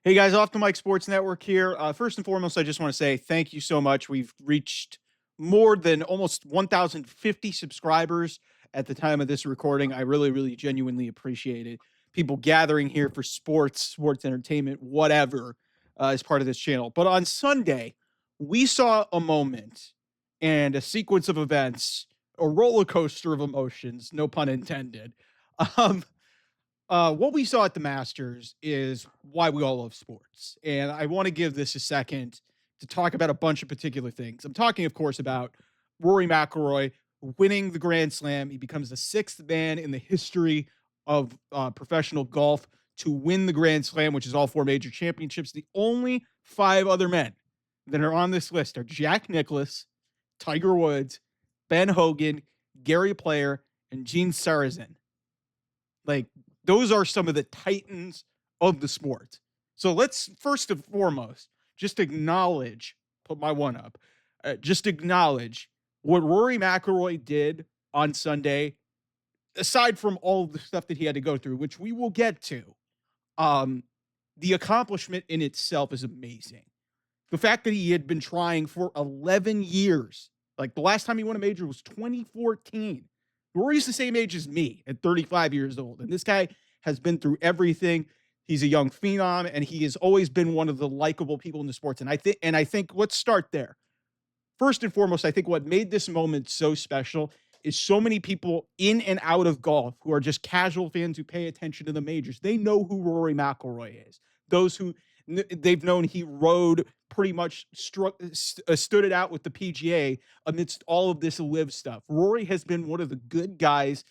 Hey guys, off the Mike Sports Network here. First and foremost, I just want to say thank you so much. We've reached more than almost 1,050 subscribers at the time of this recording. I really, really genuinely appreciate it. People gathering here for sports entertainment, whatever, as part of this channel. But on Sunday, we saw a moment and a sequence of events, a roller coaster of emotions, no pun intended. Um, what we saw at the Masters is why we all love sports. And I want to give this a second to talk about a bunch of particular things. I'm talking, of course, about Rory McIlroy winning the Grand Slam. He becomes the sixth man in the history of professional golf to win the Grand Slam, which is all four major championships. The only five other men that are on this list are Jack Nicklaus, Tiger Woods, Ben Hogan, Gary Player, and Gene Sarazen. Like, those are some of the titans of the sport. So let's first and foremost just acknowledge, put my one up, just acknowledge what Rory McIlroy did on Sunday, aside from all of the stuff that he had to go through, which we will get to. Um, the accomplishment in itself is amazing. The fact that he had been trying for 11 years, like the last time he won a major was 2014. Rory's the same age as me at 35 years old. And this guy has been through everything. He's a young phenom, and he has always been one of the likable people in the sports. And I think let's start there. First and foremost, I think what made this moment so special is so many people in and out of golf who are just casual fans who pay attention to the majors. They know who Rory McIlroy is. Those who they've known he rode pretty much stood it out with the PGA amidst all of this live stuff. Rory has been one of the good guys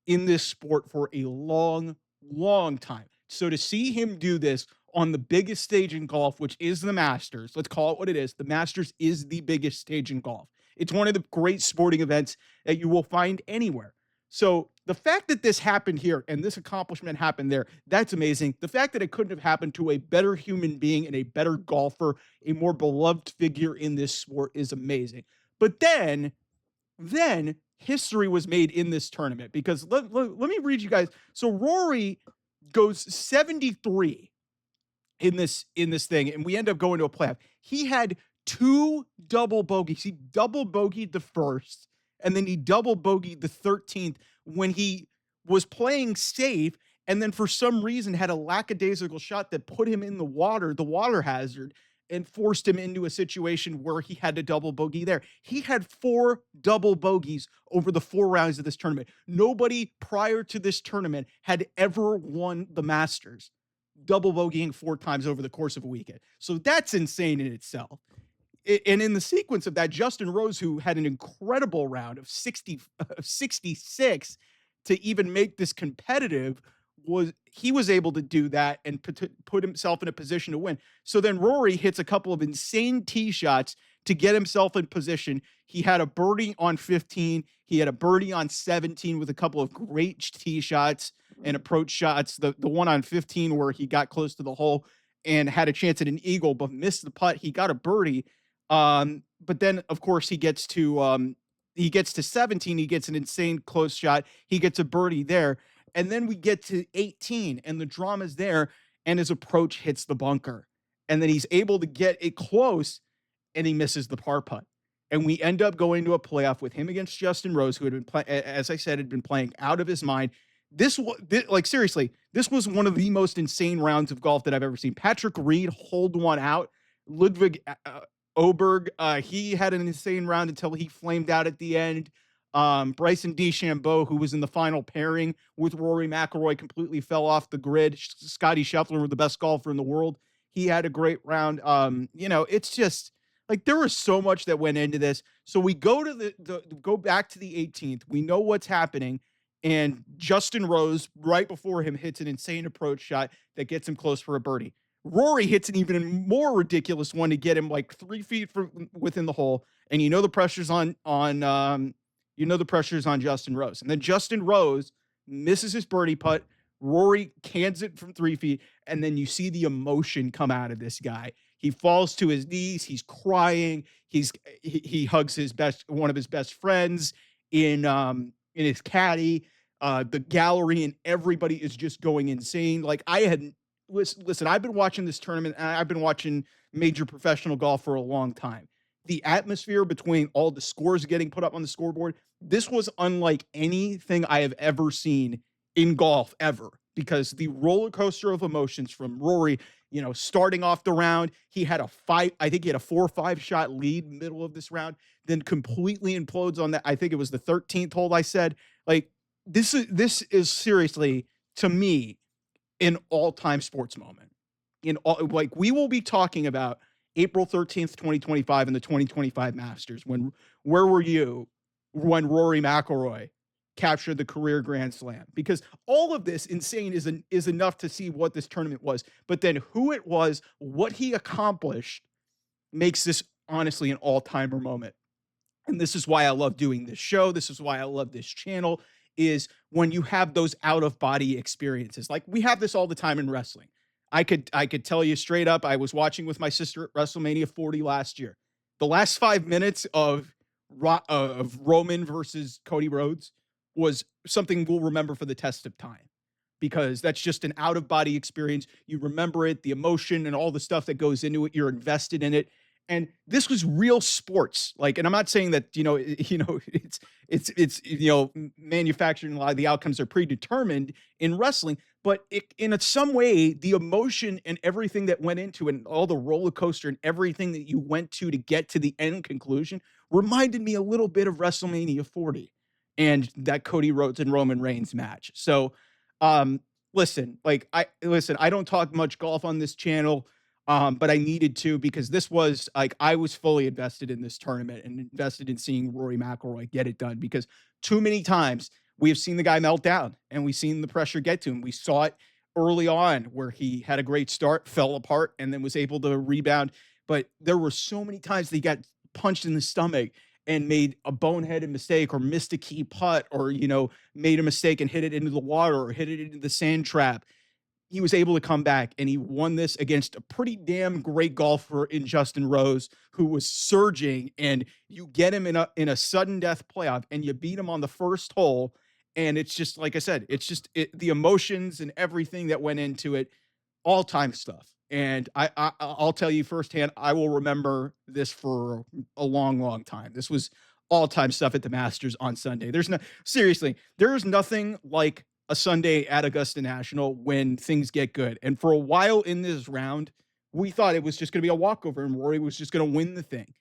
in this sport for a long, long time. So to see him do this on the biggest stage in golf, which is the Masters, let's call it what it is. The Masters is the biggest stage in golf. It's one of the great sporting events that you will find anywhere. So the fact that this happened here and this accomplishment happened there, that's amazing. The fact that it couldn't have happened to a better human being and a better golfer, a more beloved figure in this sport is amazing. But then history was made in this tournament because let me read you guys. So Rory goes 73 in this thing, and we end up going to a playoff. He had two double bogeys. He double bogeyed the first, and then he double bogeyed the 13th when he was playing safe, and then for some reason had a lackadaisical shot that put him in the water hazard, and forced him into a situation where he had to double bogey there. He had four double bogeys over the 4 rounds of this tournament. Nobody prior to this tournament had ever won the Masters double bogeying 4 times over the course of a weekend. So that's insane in itself. And in the sequence of that, Justin Rose, who had an incredible round of 66 to even make this competitive, was able to do that and put himself in a position to win. So then Rory hits a couple of insane tee shots to get himself in position. He had a birdie on 15. He had a birdie on 17 with a couple of great tee shots and approach shots. The one on 15 where he got close to the hole and had a chance at an eagle but missed the putt. He got a birdie. But then of course he gets to 17. He gets an insane close shot. He gets a birdie there. And then we get to 18 and the drama's there and his approach hits the bunker. And then he's able to get it close and he misses the par putt. And we end up going to a playoff with him against Justin Rose, who had been, as I said, had been playing out of his mind. Like seriously, this was one of the most insane rounds of golf that I've ever seen. Patrick Reed hold one out. Ludwig Oberg, he had an insane round until he flamed out at the end. Bryson DeChambeau, who was in the final pairing with Rory McIlroy, completely fell off the grid. Scotty Scheffler, the best golfer in the world, he had a great round. It's just like there was so much that went into this. So we go to go back to the 18th. We know what's happening, and Justin Rose right before him hits an insane approach shot that gets him close for a birdie. Rory hits an even more ridiculous one to get him like 3 feet from within the hole, and the pressure's on the pressure's on Justin Rose. And then Justin Rose misses his birdie putt. Rory cans it from 3 feet. And then you see the emotion come out of this guy. He falls to his knees. He's crying. He hugs one of his best friends in his caddy. The gallery and everybody is just going insane. Like I listen, I've been watching this tournament, and I've been watching major professional golf for a long time. The atmosphere between all the scores getting put up on the scoreboard, this was unlike anything I have ever seen in golf ever, because the roller coaster of emotions from Rory, starting off the round, he had a five, I think he had a 4 or 5 shot lead middle of this round, then completely implodes on that. I think it was the 13th hole I said. Like, this is seriously, to me, an all-time sports moment. Like, we will be talking about April 13th, 2025 and the 2025 Masters. Where were you when Rory McIlroy captured the career Grand Slam? Because all of this insane is enough to see what this tournament was, but then who it was, what he accomplished, makes this honestly an all-timer moment. And this is why I love doing this show. This is why I love this channel, is when you have those out of body experiences. Like, we have this all the time in wrestling. I could tell you straight up, I was watching with my sister at WrestleMania 40 last year. The last 5 minutes of Roman versus Cody Rhodes was something we'll remember for the test of time, because that's just an out of body experience. You remember it, the emotion and all the stuff that goes into it. You're invested in it. And this was real sports. Like, and I'm not saying that, it's manufactured, and a lot of the outcomes are predetermined in wrestling, but in some way, the emotion and everything that went into it, and all the roller coaster and everything that you went to get to the end conclusion, reminded me a little bit of WrestleMania 40 and that Cody Rhodes and Roman Reigns match. So, um, listen, I don't talk much golf on this channel. But I needed to, because this was like, I was fully invested in this tournament and invested in seeing Rory McIlroy get it done, because too many times we have seen the guy melt down and we've seen the pressure get to him. We saw it early on where he had a great start, fell apart, and then was able to rebound. But there were so many times that he got punched in the stomach and made a boneheaded mistake, or missed a key putt, or, made a mistake and hit it into the water, or hit it into the sand trap. He was able to come back, and he won this against a pretty damn great golfer in Justin Rose, who was surging. And you get him in a sudden death playoff, and you beat him on the first hole. And it's just, like I said, it's just the emotions and everything that went into it, all time stuff. And I'll tell you firsthand, I will remember this for a long, long time. This was all time stuff at the Masters on Sunday. Seriously, there is nothing like a Sunday at Augusta National when things get good. And for a while in this round, we thought it was just going to be a walkover and Rory was just going to win the thing.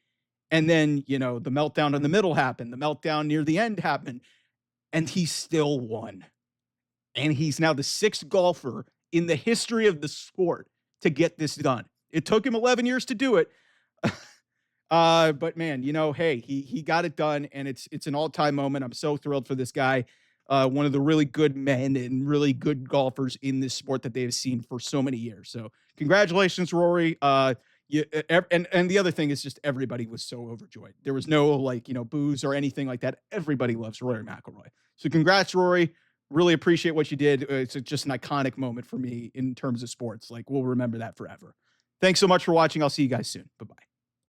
And then, the meltdown in the middle happened. The meltdown near the end happened, and he still won. And he's now the 6th golfer in the history of the sport to get this done. It took him 11 years to do it. But man, hey, he got it done, and it's an all-time moment. I'm so thrilled for this guy. One of the really good men and really good golfers in this sport that they've seen for so many years. So congratulations, Rory. And the other thing is, just everybody was so overjoyed. There was no booze or anything like that. Everybody loves Rory McIlroy. So congrats, Rory. Really appreciate what you did. It's just an iconic moment for me in terms of sports. Like, we'll remember that forever. Thanks so much for watching. I'll see you guys soon. Bye-bye.